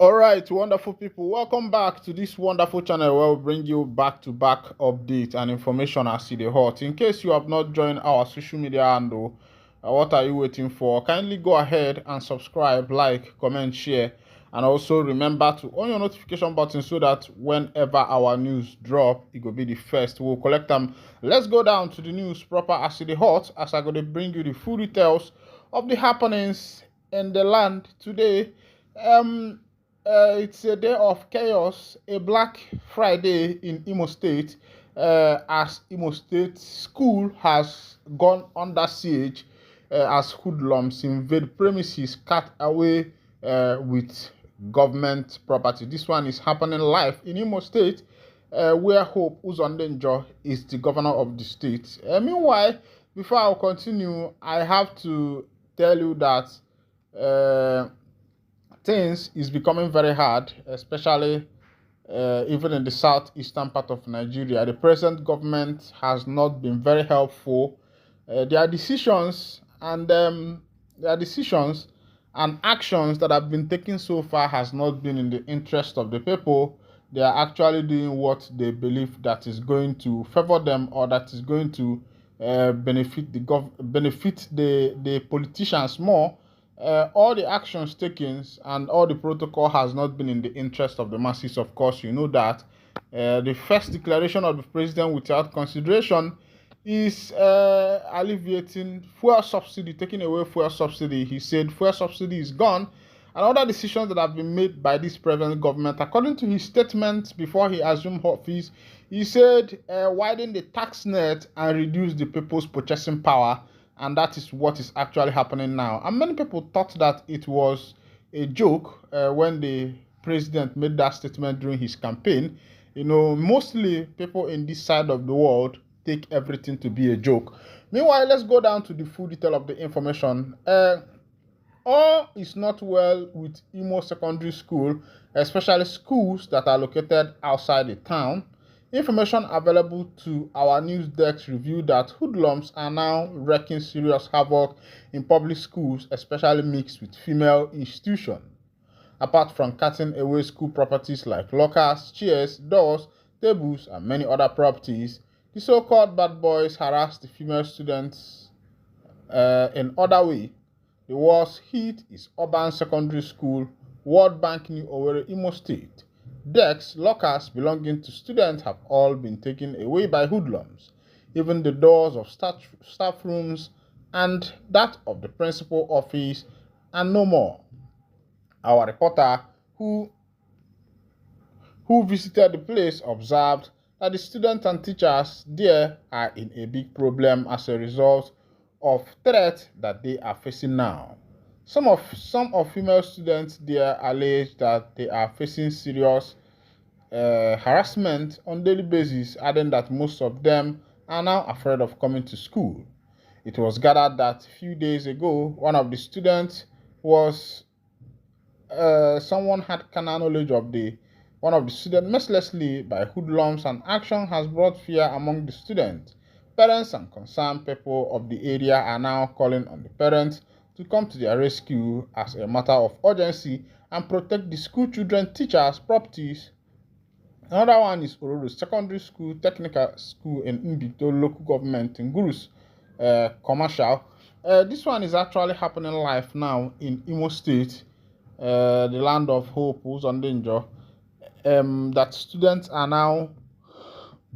All right, wonderful people. Welcome back to this wonderful channel where we bring you back-to-back updates and information as see the hot. In case you have not joined our social media handle, what are you waiting for? Kindly go ahead and subscribe, like, comment, share, and also remember to on your notification button so that whenever our news drop, it will be the first. We'll collect them. Let's go down to the news proper as see the hot as I'm going to bring you the full details of the happenings in the land today. It's a day of chaos, a Black Friday in Imo State, as Imo State school has gone under siege as hoodlums invade premises, cut away with government property. This one is happening live in Imo State, where Hope Uzondenjo is the governor of the state. Meanwhile, before I continue, I have to tell you that. Things is becoming very hard, especially even in the southeastern part of Nigeria. The present government has not been very helpful. Their decisions and actions that have been taken so far has not been in the interest of the people. They are actually doing what they believe that is going to favor them or that is going to benefit the politicians more. All the actions taken and all the protocol has not been in the interest of the masses. Of course, you know that the first declaration of the president without consideration is alleviating fuel subsidy, taking away fuel subsidy. He said fuel subsidy is gone. And other decisions that have been made by this present government, according to his statement before he assumed office, he said widen the tax net and reduce the people's purchasing power, and that is what is actually happening now. And many people thought that it was a joke when the president made that statement during his campaign. You know, mostly people in this side of the world take everything to be a joke. Meanwhile, let's go down to the full detail of the information. All is not well with Imo Secondary School, especially schools that are located outside the town. Information available to our news desk reveal that hoodlums are now wreaking serious havoc in public schools, especially mixed with female institutions. Apart from cutting away school properties like lockers, chairs, doors, tables, and many other properties, the so-called bad boys harass the female students in other ways. The worst hit is Urban Secondary School, World Bank New Owerri, Imo State. Desks, lockers belonging to students have all been taken away by hoodlums. Even the doors of staff rooms and that of the principal office, and no more. Our reporter, who visited the place, observed that the students and teachers there are in a big problem as a result of threat that they are facing now. Some of female students there allege that they are facing serious harassment on daily basis, adding that most of them are now afraid of coming to school. It was gathered that a few days ago, one of the students was someone had carnal knowledge of the one of the students mercilessly by hoodlums, and action has brought fear among the students. Parents and concerned people of the area are now calling on the parents to come to their rescue as a matter of urgency and protect the school children, teachers, properties. Another one is Ororo Secondary School, Technical School in Mbito local government in Gurus commercial. This one is actually happening live now in Imo State, the land of hope, who's on danger. That students are now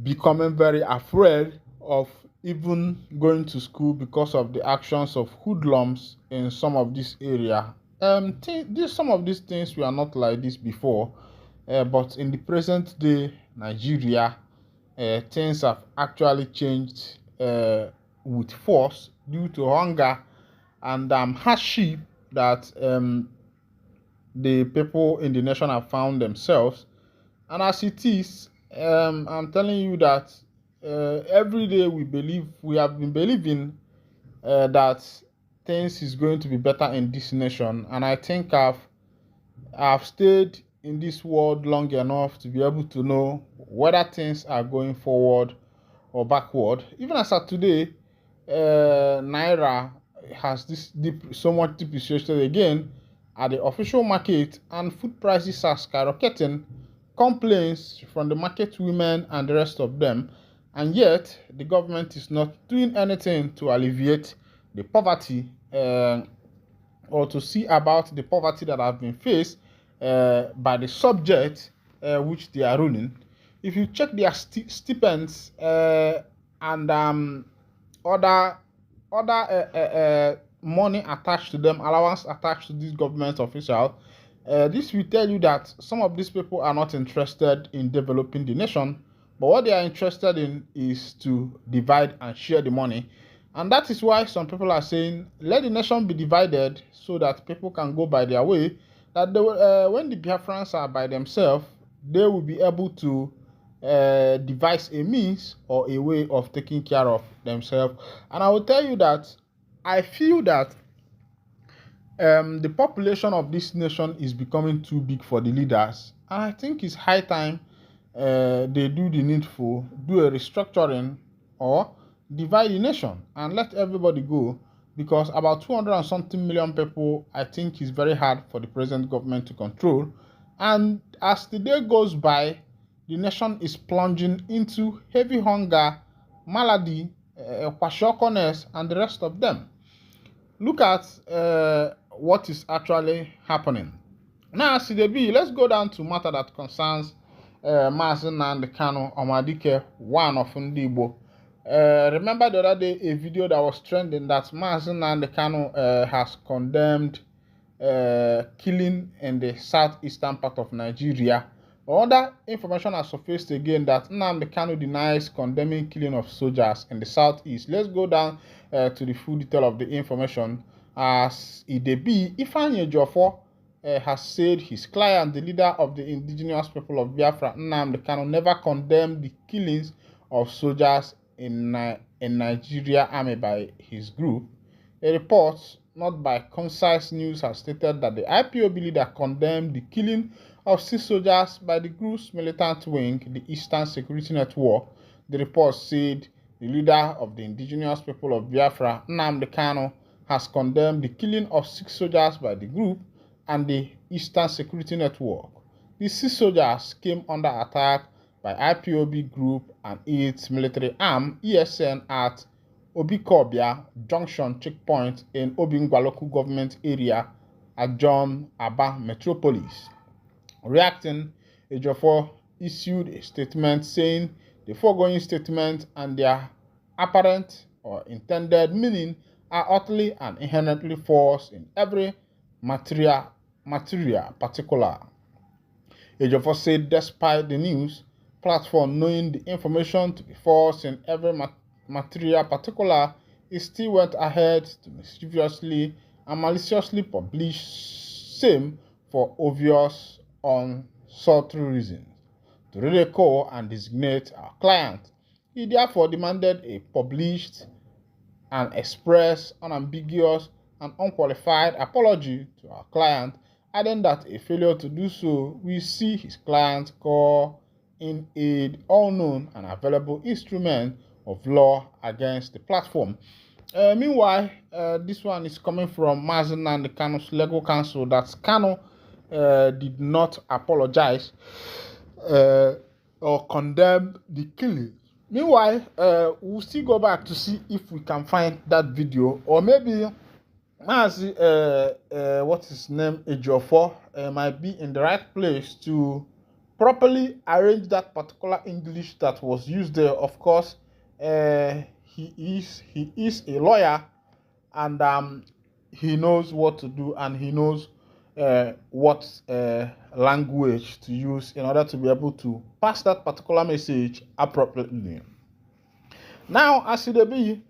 becoming very afraid of even going to school because of the actions of hoodlums in some of this area. Some of these things were not like this before, but in the present day Nigeria, things have actually changed with force due to hunger and hardship that the people in the nation have found themselves. And as it is, I'm telling you that every day we have been believing that things is going to be better in this nation, and I think I've stayed in this world long enough to be able to know whether things are going forward or backward. Even as of today, Naira has so much depreciated again, at the official market and food prices are skyrocketing, complaints from the market women and the rest of them, and yet the government is not doing anything to alleviate the poverty or to see about the poverty that have been faced by the subject which they are ruling. If you check their stipends and other money attached to them, allowance attached to these government officials, this will tell you that some of these people are not interested in developing the nation, but what they are interested in is to divide and share the money. And that is why some people are saying, let the nation be divided so that people can go by their way, that they will, when the Biafrans are by themselves, they will be able to devise a means or a way of taking care of themselves. And I will tell you that I feel that the population of this nation is becoming too big for the leaders. And I think it's high time they do the needful, do a restructuring or divide the nation and let everybody go, because about 200 and something million people, I think, is very hard for the present government to control. And as the day goes by, the nation is plunging into heavy hunger, malady, kwashiorkor, and the rest of them. Look at what is actually happening. Now, CDB, let's go down to matter that concerns Mazi Nnamdi Kanu Omadike, one of Ndi Igbo. Remember the other day a video that was trending that Mazi Nnamdi Kanu has condemned killing in the southeastern part of Nigeria. Other information has surfaced again that Nnamdi Kanu denies condemning killing of soldiers in the southeast. Let's go down to the full detail of the information. As Idebi Ifeanyi Ejiofor has said his client, the leader of the indigenous people of Biafra, Nnamdi Kanu, never condemned the killings of soldiers in Nigeria army by his group. A report not by Concise News has stated that the IPOB leader condemned the killing of 6 soldiers by the group's militant wing, the Eastern Security Network. The report said the leader of the indigenous people of Biafra, Nnamdi Kanu, has condemned the killing of 6 soldiers by the group and the Eastern Security Network. The 6 soldiers came under attack by IPOB group and its military arm, ESN, at Obikobia Junction checkpoint in Obingwa local government area at John Aba Metropolis. Reacting, Ejiofor issued a statement saying the foregoing statement and their apparent or intended meaning are utterly and inherently false in every material particular. Ejiofor said despite the news platform knowing the information to be false in every material particular, it still went ahead to mischievously and maliciously publish same for obvious unsalty reasons to ridicule and designate our client. He therefore demanded a published and express unambiguous and unqualified apology to our client, adding that a failure to do so will see his client call in aid all known and available instrument of law against the platform. Meanwhile, this one is coming from Mazi Nnamdi Kanu's legal counsel that Kanu did not apologize or condemn the killing. Meanwhile, we'll still go back to see if we can find that video, or maybe Mazi, what's his name, Ejiofor, might be in the right place to properly arrange that particular English that was used there. Of course, he is a lawyer, and he knows what to do, and he knows what language to use in order to be able to pass that particular message appropriately. Now, as it be,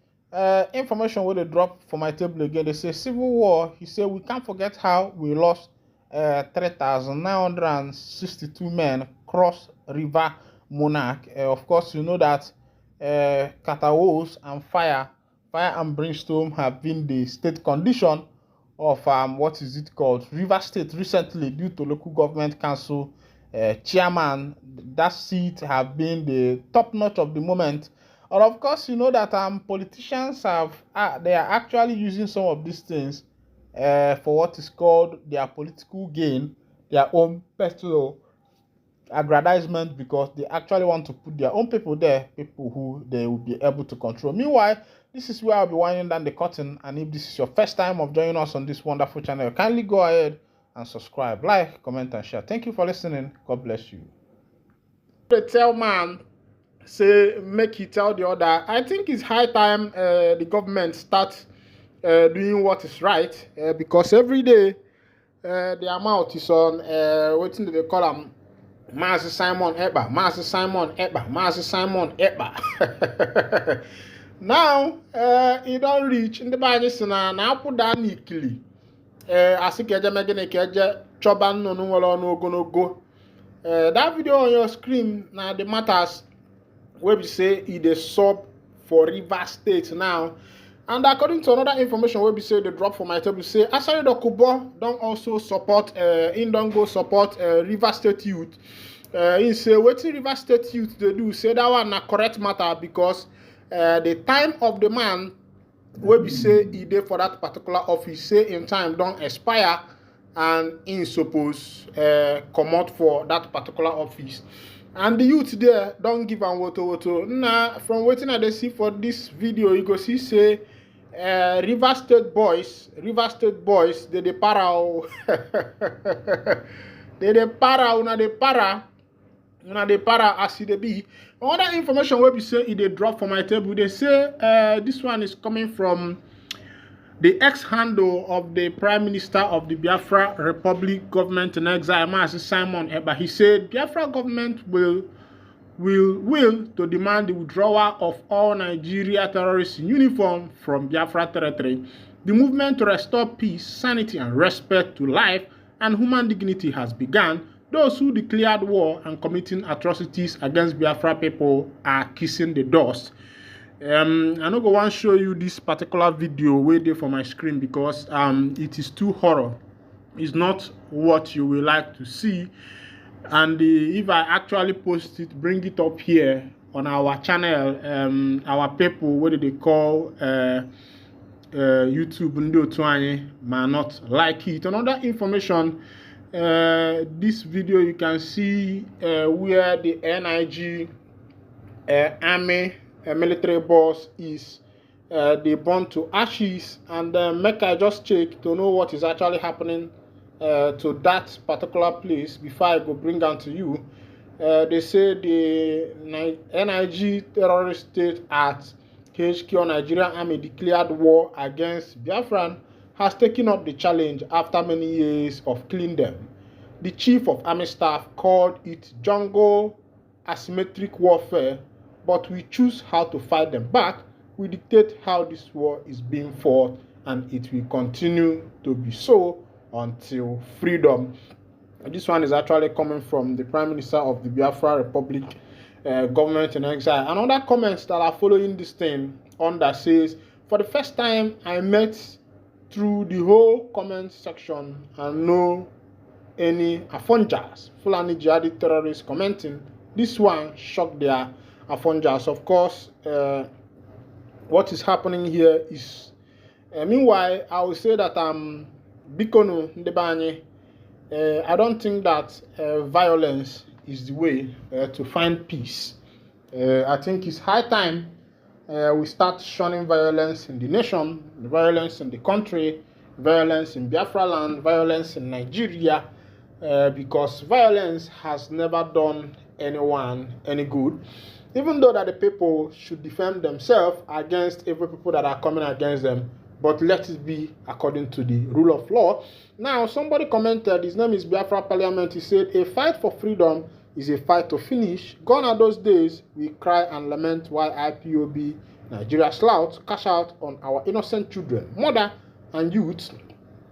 information where they drop for my table again, they say civil war. He said we can't forget how we lost 3,962 men cross River Monarch. Of course, you know that catawars and fire and brimstone have been the state condition of what is it called, River State recently, due to local government council chairman. That seat have been the top notch of the moment. And of course, you know that politicians they are actually using some of these things for what is called their political gain, their own personal aggrandizement, because they actually want to put their own people there, people who they will be able to control. Meanwhile, this is where I'll be winding down the curtain, and if this is your first time of joining us on this wonderful channel, kindly go ahead and subscribe, like, comment, and share. Thank you for listening. God bless you. They tell man, say make he tell the other. I think it's high time the government start doing what is right, because every day the amount is on waiting to they call them Master Simon Epka, Master Simon Epka, Master Simon Epka. Now he don't reach in the Bible na put down nikili. Asikeje megene keje choban no no go. That video on your screen now the matters where we say it is sub for Rivers State now. And according to another information where we say they drop for my table, say Asari Dokubo don't also support in don't go support Rivers State youth. He say what Rivers State youth they do, say that one a correct matter, because the time of the man where we say he did for that particular office, say in time don't expire, and in suppose come out for that particular office. And the youth there don't give an woto. Now, from waiting at the see for this video, you go see say Rivers State boys, they para. they para as they be. Other information where we say it they drop for my table, they say this one is coming from the ex-handle of the Prime Minister of the Biafra Republic government in exile, Master Simon Epka. He said Biafra government will to demand the withdrawal of all Nigeria terrorists in uniform from Biafra territory. The movement to restore peace, sanity, and respect to life and human dignity has begun. Those who declared war and committing atrocities against Biafra people are kissing the dust. I'm not going to show you this particular video way there for my screen, because it is too horror. It's not what you will like to see. And if I actually post it, bring it up here on our channel, our people, what do they call YouTube, might not like it. Another information, this video you can see where the NIG army military boss is they burn to ashes, and make I just check to know what is actually happening to that particular place before I go bring down to you. They say the NIG terrorist state at HQ Nigerian Army declared war against Biafran has taken up the challenge after many years of killing them. The chief of army staff called it jungle asymmetric warfare, but we choose how to fight them back. We dictate how this war is being fought, and it will continue to be so until freedom. This one is actually coming from the Prime Minister of the Biafra Republic government in exile. Another comments that are following this thing on that says, for the first time I met through the whole comment section and no any Afonjas, Fulani jihadi terrorists commenting. This one shocked their Afonjas. Of course, what is happening here is, meanwhile, I will say that Bikono Ndebanye, I don't think that violence is the way to find peace. I think it's high time we start shunning violence in the nation, violence in the country, violence in Biafra land, violence in Nigeria, because violence has never done anyone any good. Even though that the people should defend themselves against every people that are coming against them, but let it be according to the rule of law. Now, somebody commented, his name is Biafra Parliament, he said, a fight for freedom is a fight to finish. Gone are those days we cry and lament while IPOB, Nigeria slouts, cash out on our innocent children, mother and youth,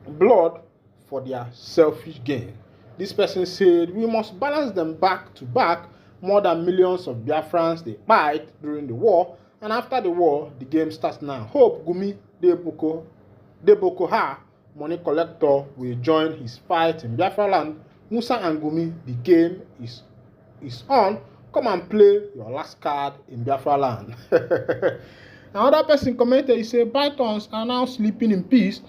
blood for their selfish gain. This person said, we must balance them back to back. More than millions of Biafrans they died during the war, and after the war, the game starts now. Hope Gumi Deboko Ha, money collector, will join his fight in Biafra land. Musa and Gumi, the game is on. Come and play your last card in Biafra land. Another person commented, he said, Pythons are now sleeping in peace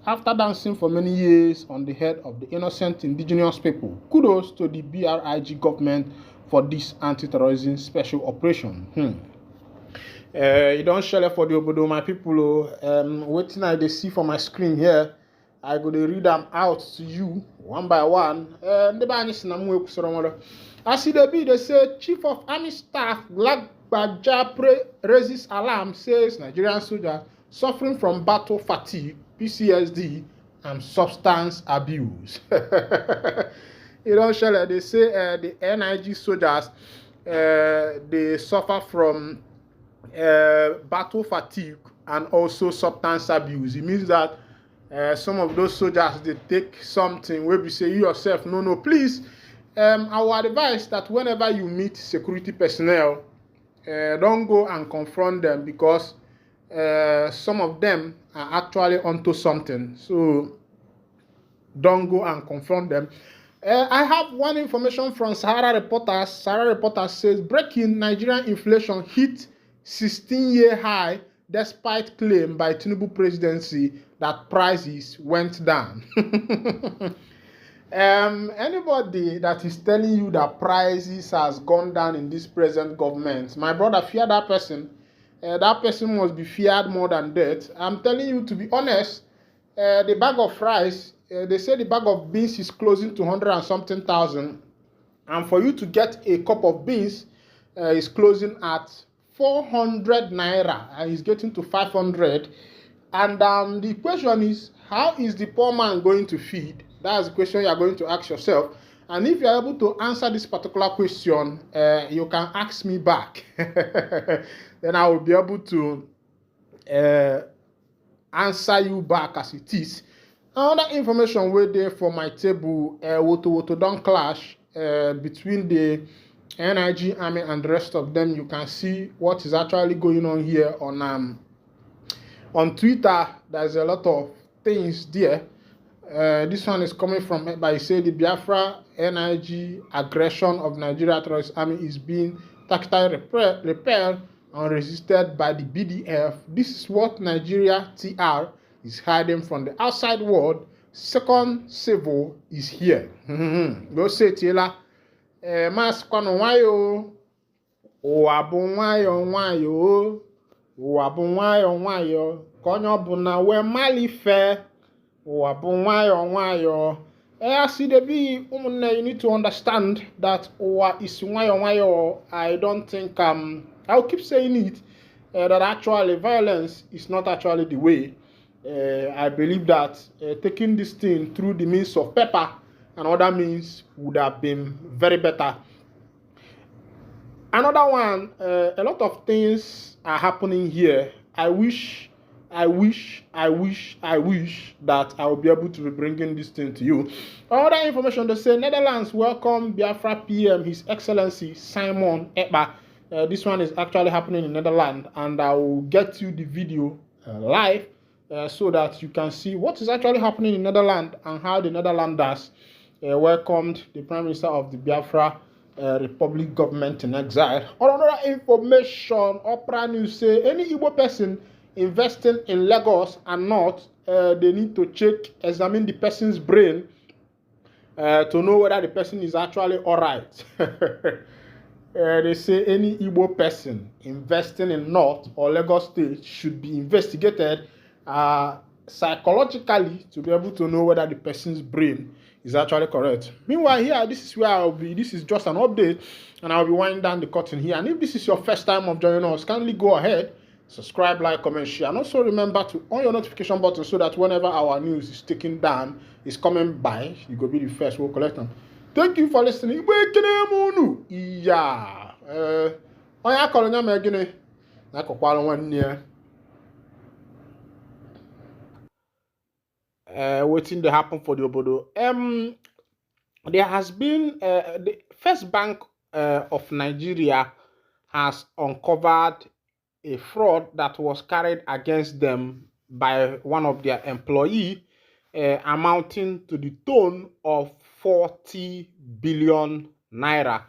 after dancing for many years on the head of the innocent indigenous people. Kudos to the BRIG government for this anti-terrorism special operation. You don't share for the obodo, my people. Waiting I they see for my screen here. I go to read them out to you one by one. As they say, Chief of Army Staff Glagbaja raises alarm, says Nigerian soldiers suffering from battle fatigue, PTSD, and substance abuse. You don't share. They say the NIG soldiers they suffer from battle fatigue and also substance abuse. It means that some of those soldiers they take something where we say you yourself no please. I would advise that whenever you meet security personnel, don't go and confront them because some of them are actually onto something. So don't go and confront them. I have one information from Sahara Reporters. Sahara Reporters says breaking Nigerian inflation hit 16-year high despite claim by Tinubu presidency that prices went down. Anybody that is telling you that prices has gone down in this present government, my brother, fear that person. That person must be feared more than death. I'm telling you, to be honest, the bag of rice, they say the bag of beans is closing to 100 and something thousand, and for you to get a cup of beans is closing at 400 naira and is getting to 500. And the question is, how is the poor man going to feed? That's the question you are going to ask yourself. And if you are able to answer this particular question, you can ask me back. Then I will be able to answer you back as it is. Another information way there for my table, Woto don't clash between the NIG army and the rest of them. You can see what is actually going on here on Twitter. There's a lot of things there. This one is coming from Epka. He said the Biafra NIG aggression of Nigeria terrorist army is being tactically repelled and resisted by the BDF. This is what Nigeria TR is hiding from the outside world. Second civil is here. Go say Tila. Mas kwano wayo. Wabunwayo wayo. Wabunwayo wayo. Konyo buna we malife. Wabunwayo. As the be, you need to understand that what is wayo. I don't think I'll keep saying it that actually violence is not actually the way. I believe that taking this thing through the means of pepper and other means would have been very better. Another one, a lot of things are happening here. I wish that I will be able to be bringing this thing to you. Other information, they say Netherlands welcome Biafra PM, His Excellency Simon Epka. This one is actually happening in Netherlands, and I will get you the video live so that you can see what is actually happening in Netherlands and how the Netherlanders welcomed the Prime Minister of the Biafra Republic government in exile. Another information, Opera News say any Igbo person investing in Lagos and not, they need to examine the person's brain to know whether the person is actually all right. They say any Igbo person investing in North or Lagos State should be investigated psychologically to be able to know whether the person's brain is actually correct. Meanwhile, here, this is where I'll be. This is just an update, and I'll be winding down the curtain here. And if this is your first time of joining us, kindly go ahead, subscribe, like, comment, share, and also remember to on your notification button so that whenever our news is taken down, is coming by, you go be the first. We'll collect them. Thank you for listening. Yeah. Oya kolonya megine. Na kokwalo nwanne. Waiting to happen for the obodo. There has been the First Bank of Nigeria has uncovered a fraud that was carried against them by one of their employees, amounting to the tune of 40 billion naira.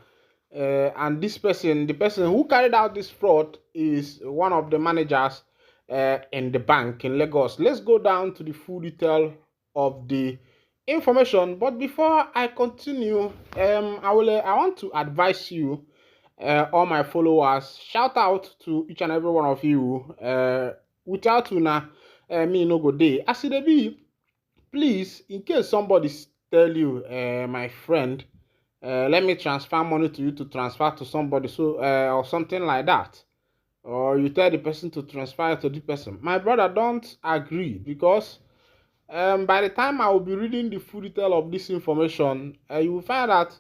And this person, the person who carried out this fraud, is one of the managers in the bank in Lagos. Let's go down to the full detail of the information. But before I continue, I want to advise you, all my followers. Shout out to each and every one of you. Without una, me no go day. As it be, please, in case somebody tell you, my friend, let me transfer money to you to transfer to somebody, so or something like that, or you tell the person to transfer to the person. My brother, don't agree, because by the time I will be reading the full detail of this information, you will find that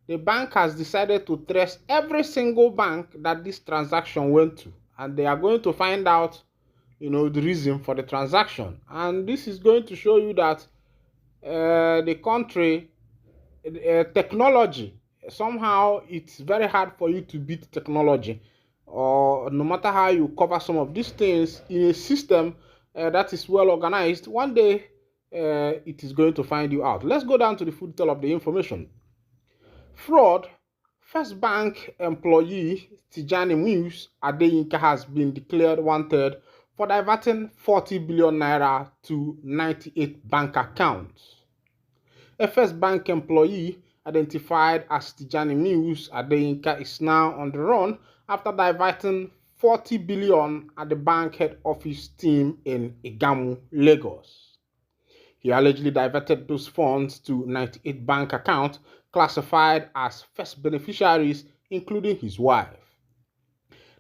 the bank has decided to trace every single bank that this transaction went to, and they are going to find out, the reason for the transaction. And this is going to show you that the country, technology, somehow it's very hard for you to beat technology, or no matter how you cover some of these things in a system that is well organized, one day it is going to find you out. Let's go down to the full detail of the information. Fraud. First Bank employee Tijani Muse Adeyinka has been declared wanted for diverting 40 billion naira to 98 bank accounts. A First Bank employee identified as Tijani Muse Adeyinka is now on the run after diverting 40 billion at the bank head office team in Igamu, Lagos. He allegedly diverted those funds to 98 bank accounts classified as first beneficiaries, including his wife.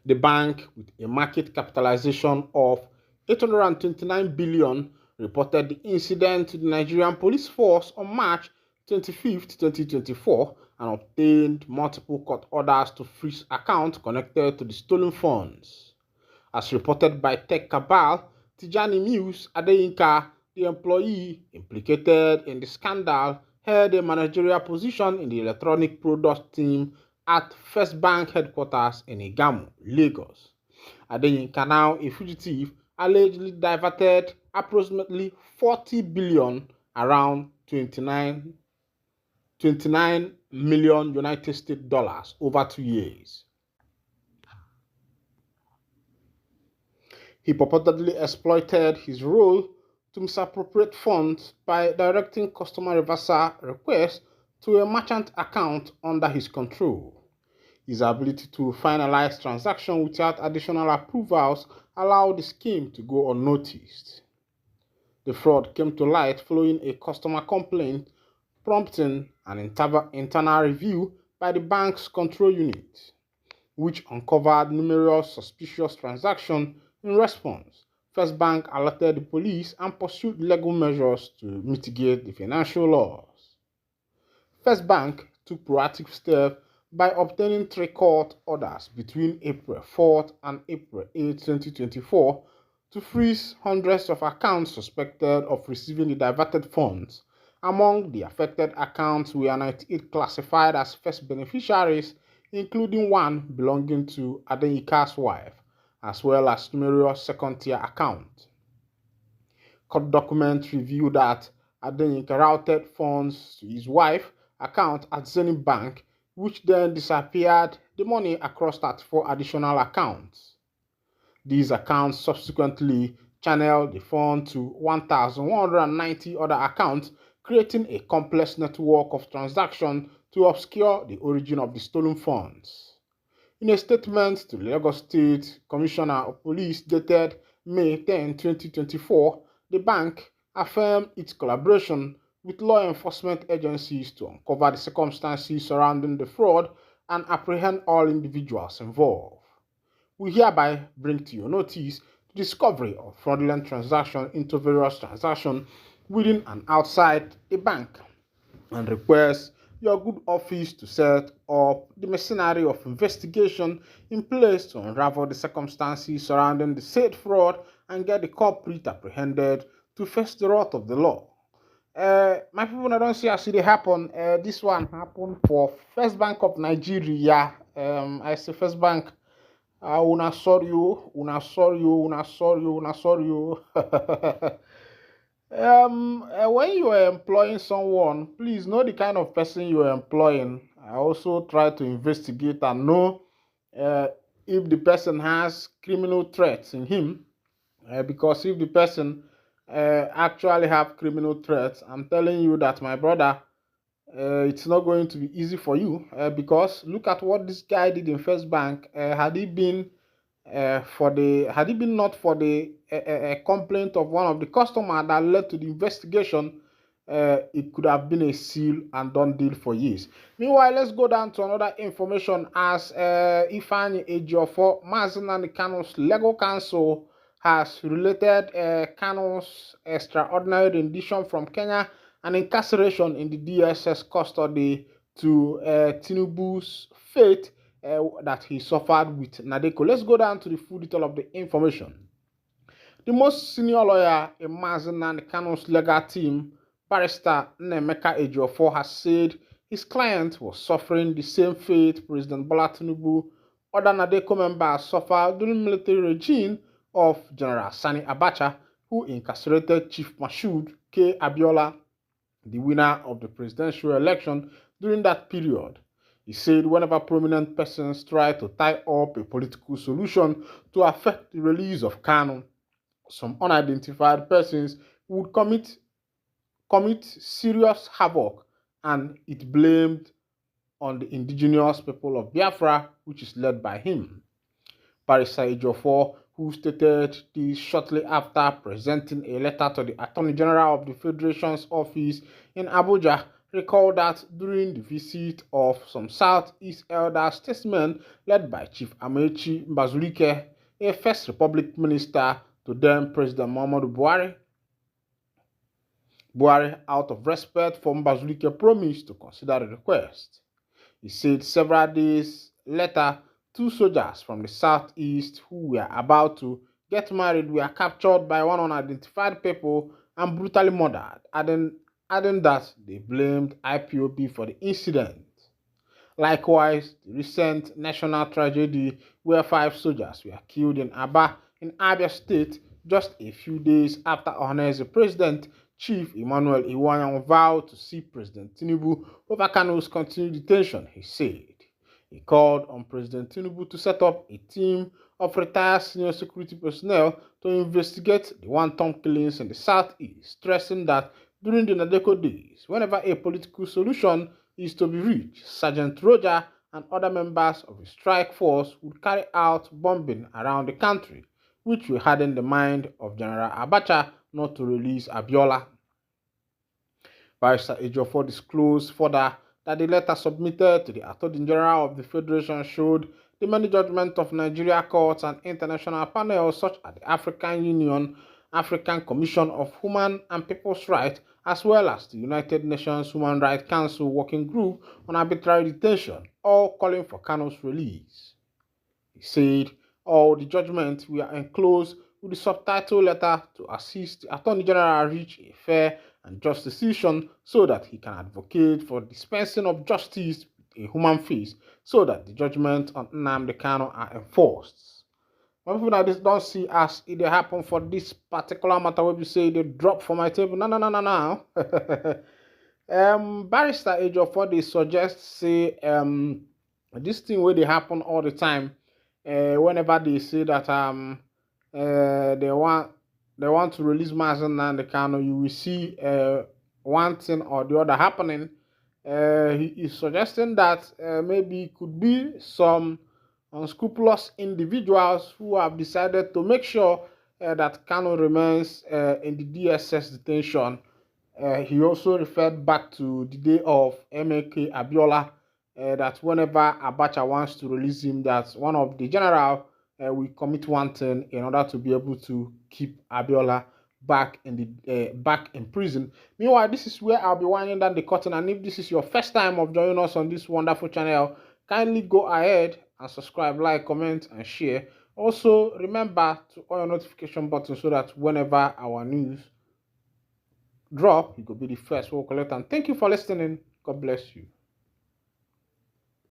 The bank, with a market capitalization of 829 billion, reported the incident to the Nigerian police force on March 25, 2024, and obtained multiple court orders to freeze accounts connected to the stolen funds. As reported by Tech Cabal, Tijani Muse Adeyinka, the employee implicated in the scandal, held a managerial position in the electronic product team at First Bank headquarters in Igamu, Lagos. Adeyinka, now a fugitive, allegedly diverted approximately 40 billion, around 29 million United States dollars, over 2 years. He purportedly exploited his role to misappropriate funds by directing customer reversal requests to a merchant account under his control. His ability to finalize transactions without additional approvals allowed the scheme to go unnoticed. The fraud came to light following a customer complaint, prompting an internal review by the bank's control unit, which uncovered numerous suspicious transactions. In response, First Bank alerted the police and pursued legal measures to mitigate the financial loss. First Bank took proactive steps by obtaining 3 court orders between April 4th and April 8, 2024 to freeze hundreds of accounts suspected of receiving the diverted funds. Among the affected accounts were 98 classified as first beneficiaries, including one belonging to Adeyinka's wife, as well as numerous second-tier accounts. Court documents reveal that Adeyinka routed funds to his wife's account at Zenith Bank, which then disappeared the money across 34 additional accounts. These accounts subsequently channeled the fund to 1,190 other accounts, creating a complex network of transactions to obscure the origin of the stolen funds. In a statement to the Lagos State Commissioner of Police dated May 10, 2024, the bank affirmed its collaboration with law enforcement agencies to uncover the circumstances surrounding the fraud and apprehend all individuals involved. We hereby bring to your notice the discovery of fraudulent transactions into various transactions within and outside the bank, and request your good office to set up the machinery of investigation in place to unravel the circumstances surrounding the said fraud and get the culprit apprehended to face the wrath of the law. My people, I don't see how it happen. This one happened for First Bank of Nigeria. I say First Bank. Una sorry you, una sorry you, una sorry you, una sorry you. When you are employing someone, please know the kind of person you are employing. I also try to investigate and know if the person has criminal threats in him, because if the person actually have criminal threats, I'm telling you that, my brother, it's not going to be easy for you, because look at what this guy did in First Bank. Had it been not for the complaint of one of the customer that led to the investigation, it could have been a seal and done deal for years. Meanwhile, let's go down to another information as Ifeanyi Ejiofor, Mazen and Kanu's legal counsel, has related Kanu's extraordinary rendition from Kenya and incarceration in the DSS custody to Tinubu's fate that he suffered with Nadeko. Let's go down to the full detail of the information. The most senior lawyer in Mazen and Kanu's legal team, Barrister Nnemeka Ejiofor, has said his client was suffering the same fate President Bola Tinubu, other Nadeko members suffered during the military regime of General Sani Abacha, who incarcerated Chief Mashood K. Abiola, the winner of the presidential election during that period. He said whenever prominent persons try to tie up a political solution to affect the release of Kanu, some unidentified persons would commit serious havoc, and it blamed on the indigenous people of Biafra, which is led by him. Barrister Ejiofor, who stated this shortly after presenting a letter to the Attorney General of the Federation's office in Abuja, recalled that during the visit of some Southeast elder statesmen led by Chief Amechi Mbazulike, a First Republic minister, to then President Muhammadu Buhari, out of respect for Mbazulike, promised to consider the request. He said several days later, 2 soldiers from the southeast who were about to get married were captured by one unidentified people and brutally murdered, adding that they blamed IPOB for the incident. Likewise, the recent national tragedy where 5 soldiers were killed in Aba in Abia State just a few days after Ohanaeze President Chief Emmanuel Iwanyang vowed to see President Tinubu over Kanu's continued detention, he said. He called on President Tinubu to set up a team of retired senior security personnel to investigate the wanton killings in the southeast, stressing that during the Nadeko days, whenever a political solution is to be reached, Sergeant Roger and other members of the strike force would carry out bombing around the country, which will harden the mind of General Abacha not to release Abiola. Barrister Ejiofor disclosed further that the letter submitted to the Attorney General of the Federation showed the many judgments of Nigeria courts and international panels such as the African Union, African Commission of Human and People's Rights, as well as the United Nations Human Rights Council Working Group on Arbitrary Detention, all calling for Kanu's release. He said all the judgments were enclosed with the subtitle letter to assist the Attorney General reach a fair and just decision so that he can advocate for dispensing of justice with a human face so that the judgment on Nnamdi Kanu are enforced. When people like this don't see as it happen for this particular matter where you say they drop from my table. No. Barrister Ejiofor, they suggest say this thing where they happen all the time. Whenever they say that they want to release Mazen Nnamdi Kanu, you will see one thing or the other happening. He is suggesting that maybe it could be some unscrupulous individuals who have decided to make sure that Kanu remains in the DSS detention. He also referred back to the day of MK Abiola, that whenever Abacha wants to release him, that one of the general will commit one thing in order to be able to keep Abiola back in prison. Meanwhile, this is where I'll be winding down the curtain, and if this is your first time of joining us on this wonderful channel, kindly go ahead and subscribe, like, comment, and share. Also, remember to on your notification button so that whenever our news drop, you could be the first to collect. And thank you for listening. God bless you.